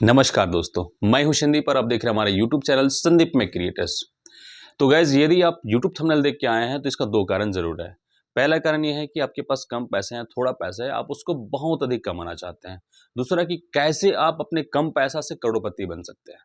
नमस्कार दोस्तों, मैं हूं संदीप और आप देख रहे हैं हमारे YouTube चैनल संदीप में क्रिएटर्स। तो गाइज यदि आप YouTube थंबनेल देख के आए हैं तो इसका दो कारण जरूर है। पहला कारण यह है कि आपके पास कम पैसे हैं, थोड़ा पैसा है, आप उसको बहुत अधिक कमाना चाहते हैं। दूसरा कि कैसे आप अपने कम पैसा से करोड़पति बन सकते हैं।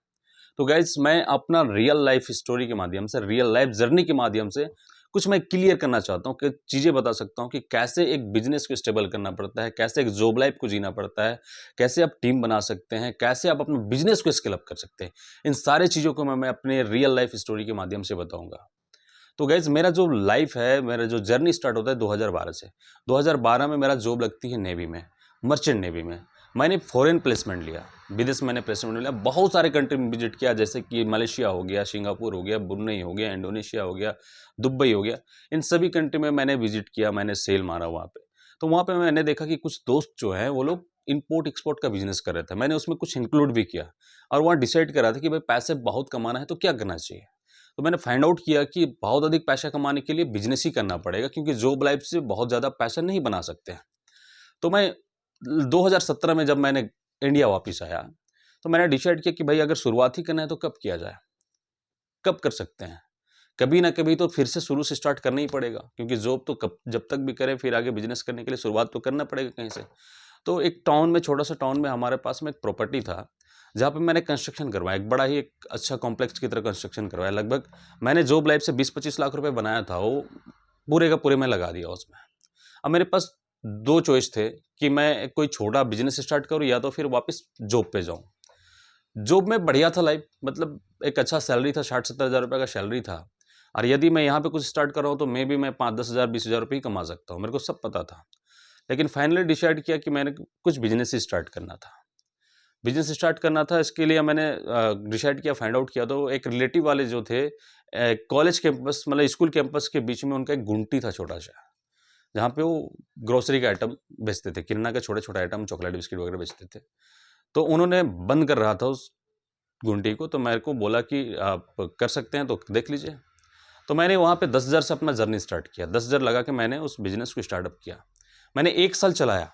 तो गाइज मैं अपना रियल लाइफ स्टोरी के माध्यम से, रियल लाइफ जर्नी के माध्यम से कुछ मैं क्लियर करना चाहता हूँ कि चीज़ें बता सकता हूँ कि कैसे एक बिजनेस को स्टेबल करना पड़ता है, कैसे एक जॉब लाइफ को जीना पड़ता है, कैसे आप टीम बना सकते हैं, कैसे आप अपने बिजनेस को स्केल अप कर सकते हैं। इन सारी चीज़ों को मैं अपने रियल लाइफ स्टोरी के माध्यम से बताऊंगा। तो गाइज मेरा जो लाइफ है, मेरा जो जर्नी स्टार्ट होता है 2012 से। 2012 में मेरा जॉब लगती है नेवी में, मर्चेंट नेवी में। मैंने फॉरेन प्लेसमेंट लिया, विदेश मैंने प्लेसमेंट लिया, बहुत सारे कंट्री में विजिट किया, जैसे कि मलेशिया हो गया, सिंगापुर हो गया, ब्रुनेई हो गया, इंडोनेशिया हो गया, दुबई हो गया। इन सभी कंट्री में मैंने विजिट किया, मैंने सेल मारा वहाँ पे। तो वहाँ पे मैंने देखा कि कुछ दोस्त जो हैं वो लोग इम्पोर्ट एक्सपोर्ट का बिजनेस कर रहे थे। मैंने उसमें कुछ इंक्लूड भी किया और वहाँ डिसाइड करा था कि भाई पैसे बहुत कमाना है तो क्या करना चाहिए। तो मैंने फाइंड आउट किया कि बहुत अधिक पैसा कमाने के लिए बिजनेस ही करना पड़ेगा, क्योंकि जॉब लाइफ से बहुत ज़्यादा पैसा नहीं बना सकते हैं। तो मैं 2017 में जब मैंने इंडिया वापस आया तो मैंने डिसाइड किया कि भाई अगर शुरुआत ही करना है तो कब किया जाए, कब कर सकते हैं। कभी ना कभी तो फिर से शुरू से स्टार्ट करना ही पड़ेगा, क्योंकि जॉब तो कब जब तक भी करें, फिर आगे बिजनेस करने के लिए शुरुआत तो करना पड़ेगा कहीं से। तो एक टाउन में, छोटा सा टाउन में हमारे पास में एक प्रॉपर्टी था, जहाँ पे मैंने कंस्ट्रक्शन करवाया। एक बड़ा ही एक अच्छा कॉम्प्लेक्स की तरह कंस्ट्रक्शन करवाया। लगभग मैंने जॉब लाइफ से 20-25 लाख रुपए बनाया था, वो पूरे का पूरे मैं लगा दिया उसमें। अब मेरे पास दो चॉइस थे कि मैं कोई छोटा बिजनेस स्टार्ट करूँ या तो फिर वापस जॉब पे जाऊँ। जॉब में बढ़िया था लाइफ, मतलब एक अच्छा सैलरी था, 60-70 हज़ार रुपये का सैलरी था। और यदि मैं यहाँ पे कुछ स्टार्ट कर रहा हूँ तो मे भी मैं 5-10 हज़ार 20 हज़ार रुपये ही कमा सकता हूँ, मेरे को सब पता था। लेकिन फाइनली डिसाइड किया कि मैंने कुछ बिजनेस ही स्टार्ट करना था। बिजनेस स्टार्ट करना था, इसके लिए मैंने डिसाइड किया, फाइंड आउट किया। तो एक रिलेटिव वाले जो थे, कॉलेज कैंपस मतलब स्कूल कैंपस के बीच में उनका एक गुमटी था छोटा सा, जहाँ पे वो ग्रोसरी का आइटम बेचते थे, किराना के छोटे छोटे आइटम, चॉकलेट बिस्किट वगैरह बेचते थे। तो उन्होंने बंद कर रहा था उस गुमटी को, तो मेरे को बोला कि आप कर सकते हैं तो देख लीजिए। तो मैंने वहाँ पे 10 हज़ार से अपना जर्नी स्टार्ट किया। 10 हज़ार लगा के मैंने उस बिजनेस को स्टार्टअप किया। मैंने 1 साल चलाया,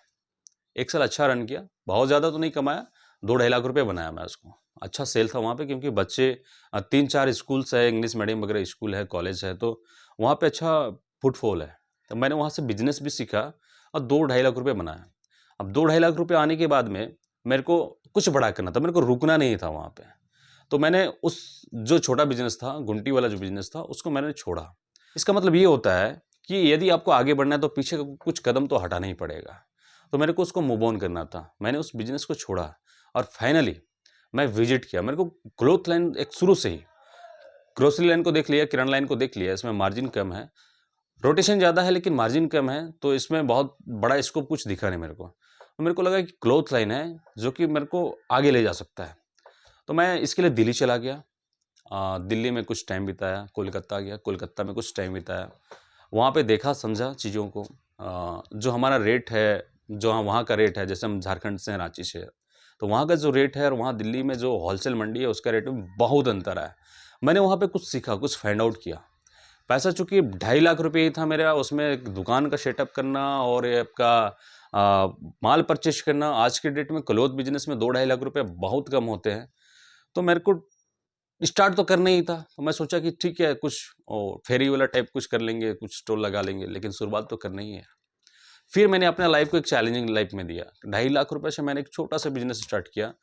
1 साल अच्छा रन किया, बहुत ज़्यादा तो नहीं कमाया, 2-2.5 लाख रुपए बनाया मैं उसको। अच्छा सेल था वहाँ पे, क्योंकि बच्चे 3-4 स्कूल्स है, इंग्लिश मीडियम वगैरह स्कूल है, कॉलेज है, तो वहाँ पे अच्छा फुटफॉल है। तो मैंने वहाँ से बिजनेस भी सीखा और 2-2.5 लाख रुपए बनाया। अब 2-2.5 लाख रुपए आने के बाद में मेरे को कुछ बड़ा करना था, मेरे को रुकना नहीं था वहाँ पे। तो मैंने उस जो छोटा बिजनेस था, गुंटी वाला जो बिजनेस था, उसको मैंने छोड़ा। इसका मतलब ये होता है कि यदि आपको आगे बढ़ना है तो पीछे कुछ कदम तो हटाना ही पड़ेगा। तो मेरे को उसको मूव ऑन करना था। मैंने उस बिजनेस को छोड़ा और फाइनली मैं विजिट किया। मेरे को क्लॉथ लाइन एक शुरू से ही, ग्रोसरी लाइन को देख लिया, किराना लाइन को देख लिया, इसमें मार्जिन कम है, रोटेशन ज़्यादा है लेकिन मार्जिन कम है, तो इसमें बहुत बड़ा स्कोप कुछ दिखा नहीं मेरे को। तो मेरे को लगा कि क्लॉथ लाइन है जो कि मेरे को आगे ले जा सकता है। तो मैं इसके लिए दिल्ली चला गया। दिल्ली में कुछ टाइम बिताया, कोलकाता गया, कोलकाता में कुछ टाइम बिताया। वहाँ पे देखा समझा चीज़ों को। जो हमारा रेट है, जो वहाँ का रेट है, जैसे हम झारखंड से हैं, रांची से, तो वहाँ का जो रेट है और वहाँ दिल्ली में जो होलसेल मंडी है उसका रेट में बहुत अंतर है। मैंने वहाँ पे कुछ सीखा, कुछ फाइंड आउट किया। पैसा चूँकि 2.5 लाख रुपये ही था मेरा, उसमें एक दुकान का सेटअप करना और ये आपका माल परचेज करना। आज के डेट में क्लॉथ बिजनेस में 2-2.5 लाख रुपये बहुत कम होते हैं। तो मेरे को स्टार्ट तो करना ही था, तो मैं सोचा कि ठीक है कुछ फेरी वाला टाइप कुछ कर लेंगे, कुछ स्टॉल लगा लेंगे, लेकिन शुरुआत तो करना ही है। फिर मैंने अपने लाइफ को एक चैलेंजिंग लाइफ में दिया। 2.5 लाख रुपए से मैंने एक छोटा सा बिजनेस स्टार्ट किया।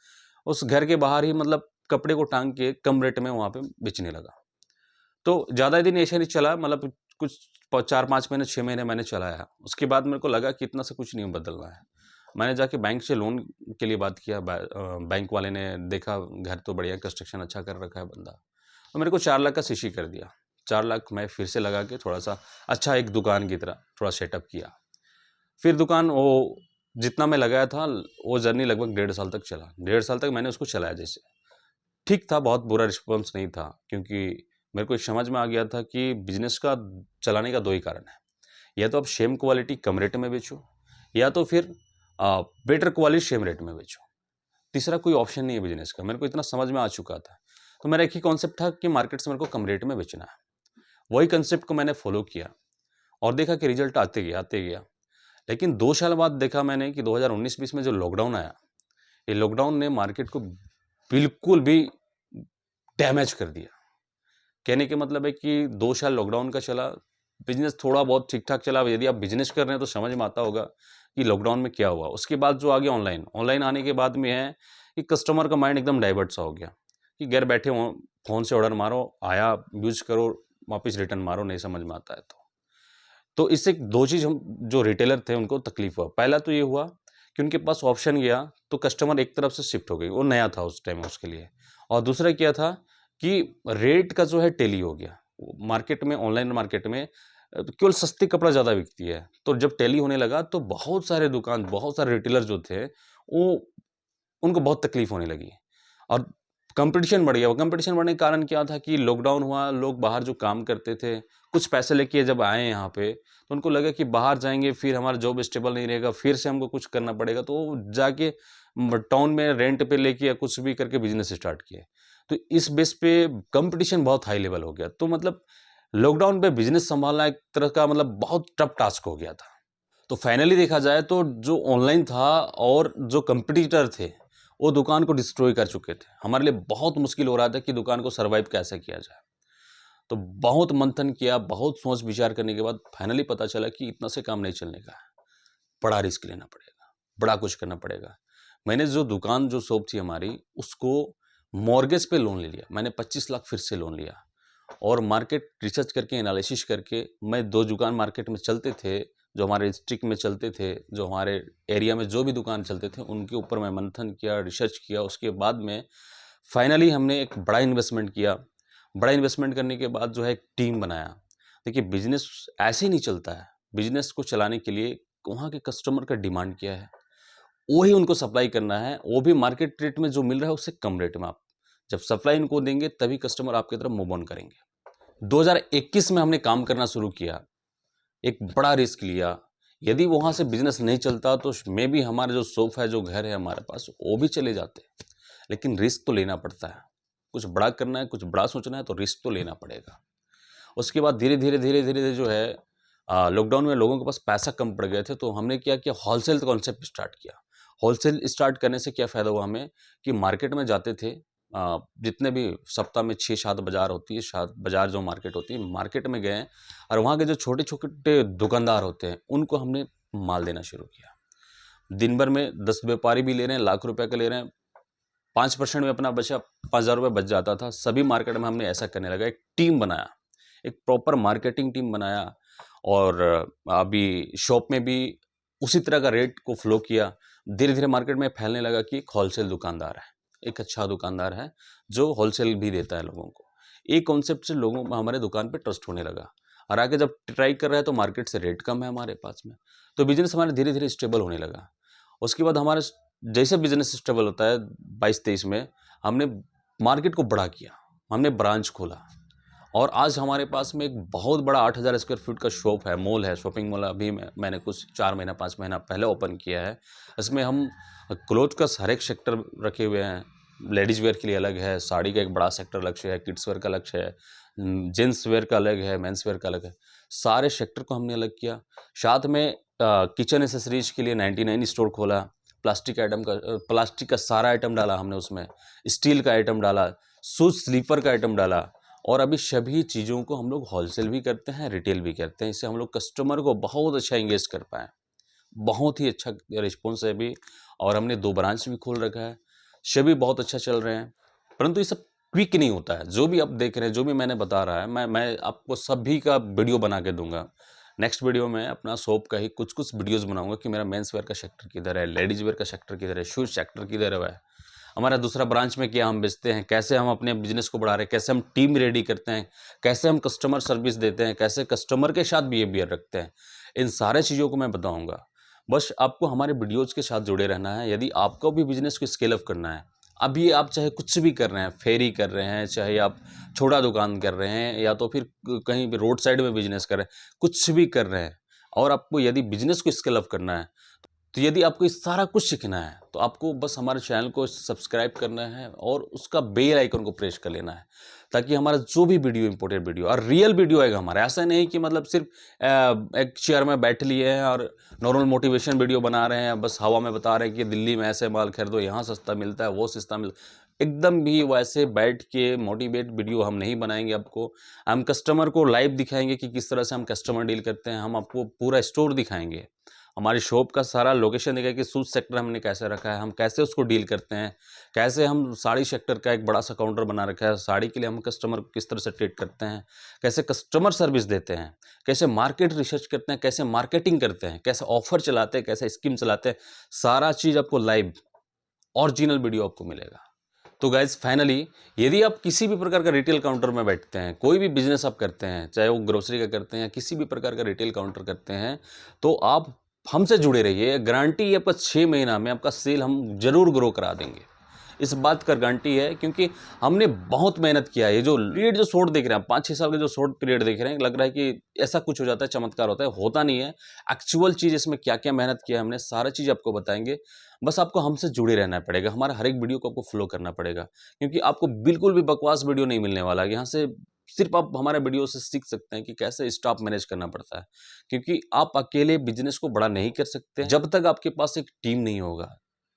उस घर के बाहर ही, मतलब कपड़े को टांग के कम रेट में वहाँ पे बेचने लगा। तो ज़्यादा दिन ऐसे नहीं चला, मतलब कुछ 4-5 महीने 6 महीने मैंने चलाया। उसके बाद मेरे को लगा कि इतना से कुछ नहीं बदलना है। मैंने जाके बैंक से लोन के लिए बात किया। बैंक वाले ने देखा घर तो बढ़िया, कंस्ट्रक्शन अच्छा कर रखा है बंदा, तो मेरे को 4 लाख का सीसी कर दिया। 4 लाख मैं फिर से लगा के थोड़ा सा अच्छा एक दुकान की तरह थोड़ा सेटअप किया। फिर दुकान वो जितना मैं लगाया था, वो जर्नी लगभग 1.5 साल तक चला। 1.5 साल तक मैंने उसको चलाया। जैसे ठीक था, बहुत बुरा रिस्पॉन्स नहीं था, क्योंकि मेरे को समझ में आ गया था कि बिजनेस का चलाने का दो ही कारण है। या तो आप सेम क्वालिटी कम रेट में बेचो, या तो फिर बेटर क्वालिटी सेम रेट में बेचो। तीसरा कोई ऑप्शन नहीं है बिजनेस का। मेरे को इतना समझ में आ चुका था। तो मेरा एक ही कॉन्सेप्ट था कि मार्केट से मेरे को कम रेट में बेचना है। वही कंसेप्ट को मैंने फॉलो किया और देखा कि रिजल्ट आते गया आते गया। लेकिन 2 साल बाद देखा मैंने कि 2019-20 में जो लॉकडाउन आया, ये लॉकडाउन ने मार्केट को बिल्कुल भी डैमेज कर दिया। कहने के मतलब है कि 2 साल लॉकडाउन का चला, बिज़नेस थोड़ा बहुत ठीक-ठाक चला। अब यदि आप बिज़नेस कर रहे हैं तो समझ में आता होगा कि लॉकडाउन में क्या हुआ। उसके बाद जो आ गया ऑनलाइन, ऑनलाइन आने के बाद में है कि कस्टमर का माइंड एकदम डाइवर्ट सा हो गया कि घर बैठे हो, फ़ोन से ऑर्डर मारो, आया, यूज़ करो, वापस रिटर्न मारो, नहीं समझ में आता है तो। तो इससे 2 चीज़ हम जो रिटेलर थे उनको तकलीफ़ हुआ। पहला तो ये हुआ कि उनके पास ऑप्शन गया तो कस्टमर एक तरफ से शिफ्ट हो गई, वो नया था उस टाइम उसके लिए। और दूसरा क्या था कि रेट का जो है टेली हो गया। मार्केट में, ऑनलाइन मार्केट में केवल सस्ती कपड़ा ज़्यादा बिकती है। तो जब टेली होने लगा तो बहुत सारे दुकान, बहुत सारे रिटेलर जो थे, वो उनको बहुत तकलीफ़ होने लगी और कंपटीशन बढ़ गया। वो कंपटीशन बढ़ने का कारण क्या था कि लॉकडाउन हुआ, लोग बाहर जो काम करते थे, कुछ पैसे लेके जब आए यहाँ पे, तो उनको लगा कि बाहर जाएँगे, फिर हमारा जॉब स्टेबल नहीं रहेगा, फिर से हमको कुछ करना पड़ेगा। तो वो जाके टाउन में रेंट पे लेके या कुछ भी करके बिज़नेस स्टार्ट किए। तो इस बेस पे कंपटीशन बहुत हाई लेवल हो गया। तो मतलब लॉकडाउन पे बिज़नेस सँभालना एक तरह का मतलब बहुत टफ़ टास्क हो गया था। तो फाइनली देखा जाए तो जो ऑनलाइन था और जो कंपटीटर थे, वो दुकान को डिस्ट्रॉय कर चुके थे। हमारे लिए बहुत मुश्किल हो रहा था कि दुकान को सर्वाइव कैसे किया जाए। तो बहुत मंथन किया, बहुत सोच-विचार करने के बाद फाइनली पता चला कि इतना से काम नहीं चलने का है। बड़ा रिस्क लेना पड़ेगा, बड़ा कुछ करना पड़ेगा। मैंने जो दुकान, जो शॉप थी हमारी, उसको मॉर्गेज पे लोन ले लिया। मैंने 25 लाख फिर से लोन लिया और मार्केट रिसर्च करके, एनालिसिस करके, मैं 2 दुकान मार्केट में चलते थे, जो हमारे डिस्ट्रिक्ट में चलते थे, जो हमारे एरिया में जो भी दुकान चलते थे, उनके ऊपर मैं मंथन किया, रिसर्च किया। उसके बाद में फाइनली हमने एक बड़ा इन्वेस्टमेंट किया। बड़ा इन्वेस्टमेंट करने के बाद जो है एक टीम बनाया। देखिए बिज़नेस ऐसे ही नहीं चलता है। बिज़नेस को चलाने के लिए वहाँ के कस्टमर का डिमांड क्या है, वही उनको सप्लाई करना है, वो भी मार्केट रेट में जो मिल रहा है उससे कम रेट में आप जब सप्लाई उनको देंगे तभी कस्टमर आपकी तरफ मूव ऑन करेंगे। 2021 में हमने काम करना शुरू किया, एक बड़ा रिस्क लिया। यदि वहाँ से बिज़नेस नहीं चलता तो मे बी हमारा जो शॉप है, जो घर है हमारे पास, वो भी चले जाते। लेकिन रिस्क तो लेना पड़ता है। कुछ बड़ा करना है, कुछ बड़ा सोचना है तो रिस्क तो लेना पड़ेगा। उसके बाद धीरे-धीरे जो है लॉकडाउन में लोगों के पास पैसा कम पड़ गए थे, तो हमने क्या किया, होलसेल कॉन्सेप्ट स्टार्ट किया। होलसेल स्टार्ट करने से क्या फ़ायदा हुआ हमें कि मार्केट में जाते थे, जितने भी सप्ताह में 6-7 बाज़ार होती है, 7 बाज़ार जो मार्केट होती है, मार्केट में गए और वहाँ के जो छोटे-छोटे दुकानदार होते हैं, उनको हमने माल देना शुरू किया। दिन भर में 10 व्यापारी भी ले रहे हैं, लाख रुपए का ले रहे हैं, 5% में अपना बचा, 5,000 रुपये बच जाता था। सभी मार्केट में हमने ऐसा करने लगा, एक टीम बनाया, एक प्रॉपर मार्केटिंग टीम बनाया और अभी शॉप में भी उसी तरह का रेट को फ्लो किया। धीरे-धीरे मार्केट में फैलने लगा कि एक होलसेल दुकानदार है, एक अच्छा दुकानदार है, जो होलसेल भी देता है लोगों को। एक कॉन्सेप्ट से लोगों को हमारे दुकान पे ट्रस्ट होने लगा और आगे जब ट्राई कर रहे हैं तो मार्केट से रेट कम है हमारे पास में, तो बिज़नेस हमारा धीरे-धीरे स्टेबल होने लगा। उसके बाद हमारे जैसे बिज़नेस स्टेबल होता है 22-23 में, हमने मार्केट को बड़ा किया, हमने ब्रांच खोला और आज हमारे पास में एक बहुत बड़ा 8,000 स्क्वायर फीट का शॉप है, मॉल है, शॉपिंग मॉल अभी मैंने कुछ 4 महीना 5 महीना पहले ओपन किया है। इसमें हम क्लॉथ का हर एक सेक्टर रखे हुए हैं। लेडीज़ वेयर के लिए अलग है, साड़ी का एक बड़ा सेक्टर अलग से है, किड्स वेयर का अलग से है, जेंट्स वेयर का अलग है, मेंस वेयर का अलग है। सारे सेक्टर को हमने अलग किया। साथ में किचन एक्सेसरीज के लिए 99 स्टोर खोला। प्लास्टिक का सारा आइटम डाला हमने उसमें, स्टील का आइटम डाला, शूज़ स्लीपर का आइटम डाला और अभी सभी चीज़ों को हम लोग होलसेल भी करते हैं, रिटेल भी करते हैं। इससे हम लोग कस्टमर को बहुत अच्छा एंगेज कर पाएँ। बहुत ही अच्छा रिस्पॉन्स है अभी और हमने 2 ब्रांच भी खोल रखा है, सभी बहुत अच्छा चल रहे हैं। परंतु ये सब क्विक नहीं होता है, जो भी आप देख रहे हैं, जो भी मैंने बता रहा है, मैं आपको सभी का वीडियो बना के दूँगा। नेक्स्ट वीडियो में अपना शॉप का ही कुछ-कुछ वीडियोज़ बनाऊँगा कि मेरा मेंस वेयर का सेक्टर किधर है, लेडीज़ वेयर का सेक्टर किधर है, शूज़ सेक्टर किधर है, हमारा दूसरा ब्रांच में क्या हम बेचते हैं, कैसे हम अपने बिज़नेस को बढ़ा रहे हैं, कैसे हम टीम रेडी करते हैं, कैसे हम कस्टमर सर्विस देते हैं, कैसे कस्टमर के साथ बिहेवियर रखते हैं। इन सारे चीज़ों को मैं बताऊँगा। बस आपको हमारे वीडियोज़ के साथ जुड़े रहना है। यदि आपको भी बिज़नेस को स्केल अप करना है, अभी आप चाहे कुछ भी कर रहे हैं, फेरी कर रहे हैं, चाहे आप छोटा दुकान कर रहे हैं या तो फिर कहीं भी रोड साइड में बिज़नेस कर रहे हैं, कुछ भी कर रहे हैं और आपको यदि बिज़नेस को स्केल अप करना है, तो यदि आपको इस सारा कुछ सीखना है तो आपको बस हमारे चैनल को सब्सक्राइब करना है और उसका बेल आइकन को प्रेस कर लेना है, ताकि हमारा जो भी वीडियो इंपॉर्टेंट वीडियो और रियल वीडियो आएगा हमारा, ऐसा नहीं कि मतलब सिर्फ एक चेयर में बैठ लिए हैं और नॉर्मल मोटिवेशन वीडियो बना रहे हैं, बस हवा में बता रहे हैं कि दिल्ली में ऐसे माल खरीदो, यहाँ सस्ता मिलता है, वो सस्ता मिलता, एकदम भी वैसे बैठ के मोटिवेट वीडियो हम नहीं बनाएंगे आपको। हम कस्टमर को लाइव दिखाएंगे कि किस तरह से हम कस्टमर डील करते हैं, हम आपको पूरा स्टोर दिखाएंगे, हमारी शॉप का सारा लोकेशन दिखाएगा कि शूज़ सेक्टर हमने कैसे रखा है, हम कैसे उसको डील करते हैं, कैसे हम साड़ी सेक्टर का एक बड़ा सा काउंटर बना रखा है, साड़ी के लिए हम कस्टमर को किस तरह से ट्रीट करते हैं, कैसे कस्टमर सर्विस देते हैं, कैसे मार्केट रिसर्च करते हैं, कैसे मार्केटिंग करते हैं, कैसे ऑफर चलाते हैं, कैसे स्कीम चलाते हैं, सारा चीज़ आपको लाइव ओरिजिनल वीडियो आपको मिलेगा। तो गाइज फाइनली, यदि आप किसी भी प्रकार का रिटेल काउंटर में बैठते हैं, कोई भी बिजनेस आप करते हैं, चाहे वो ग्रोसरी का करते हैं या किसी भी प्रकार का रिटेल काउंटर करते हैं, तो आप हमसे जुड़े रहिए। गारंटी है आपका 6 महीना में आपका सेल हम जरूर ग्रो करा देंगे, इस बात का गारंटी है, क्योंकि हमने बहुत मेहनत किया है। ये जो पीरियड जो शॉर्ट देख रहे हैं, 5-6 साल के जो शॉर्ट पीरियड देख रहे हैं, लग रहा है कि ऐसा कुछ हो जाता है, चमत्कार होता है, होता नहीं है। एक्चुअल चीज़ इसमें क्या क्या मेहनत किया है हमने, सारा चीज़ आपको बताएंगे। बस आपको हमसे जुड़े रहना पड़ेगा, हमारा हर एक वीडियो को आपको फॉलो करना पड़ेगा, क्योंकि आपको बिल्कुल भी बकवास वीडियो नहीं मिलने वाला है। यहाँ से सिर्फ आप हमारे वीडियो से सीख सकते हैं कि कैसे स्टाफ मैनेज करना पड़ता है, क्योंकि आप अकेले बिजनेस को बड़ा नहीं कर सकते जब तक आपके पास एक टीम नहीं होगा,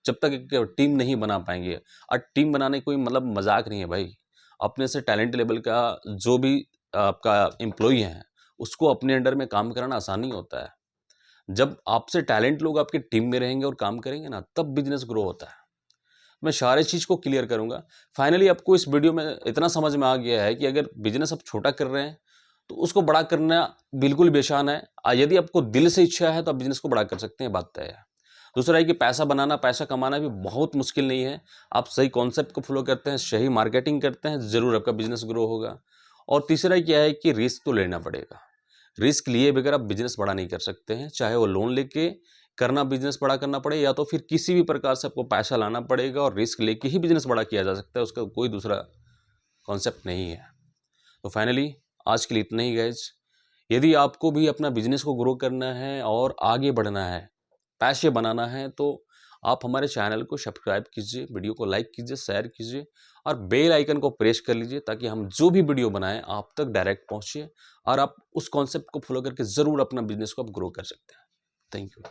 जब तक एक टीम नहीं बना पाएंगे। और टीम बनाने कोई मतलब मजाक नहीं है भाई, अपने से टैलेंट लेवल का जो भी आपका एम्प्लॉई है उसको अपने अंडर में काम कराना आसान नहीं होता है। जब आपसे टैलेंट लोग आपकी टीम में रहेंगे और काम करेंगे ना, तब बिजनेस ग्रो होता है। मैं सारे चीज़ को क्लियर करूंगा। फाइनली आपको इस वीडियो में इतना समझ में आ गया है कि अगर बिजनेस आप छोटा कर रहे हैं तो उसको बड़ा करना बिल्कुल बेशान है। यदि आपको दिल से इच्छा है तो आप बिजनेस को बड़ा कर सकते हैं, बात तय है। दूसरा है कि पैसा बनाना, पैसा कमाना भी बहुत मुश्किल नहीं है। आप सही कॉन्सेप्ट को फॉलो करते हैं, सही मार्केटिंग करते हैं, ज़रूर आपका बिजनेस ग्रो होगा। और तीसरा क्या है कि रिस्क तो लेना पड़ेगा। रिस्क लिए बगैर आप बिजनेस बड़ा नहीं कर सकते हैं, चाहे वो लोन लेके करना बिजनेस बड़ा करना पड़े, या तो फिर किसी भी प्रकार से आपको पैसा लाना पड़ेगा और रिस्क लेके ही बिजनेस बड़ा किया जा सकता है, उसका कोई दूसरा कॉन्सेप्ट नहीं है। तो फाइनली आज के लिए इतना ही गाइज। यदि आपको भी अपना बिजनेस को ग्रो करना है और आगे बढ़ना है, पैसे बनाना है, तो आप हमारे चैनल को सब्सक्राइब कीजिए, वीडियो को लाइक कीजिए, शेयर कीजिए और बेल आइकन को प्रेस कर लीजिए, ताकि हम जो भी वीडियो बनाएं आप तक डायरेक्ट पहुंचे और आप उस कॉन्सेप्ट को फॉलो करके ज़रूर अपना बिजनेस को आप ग्रो कर सकते हैं। Thank you.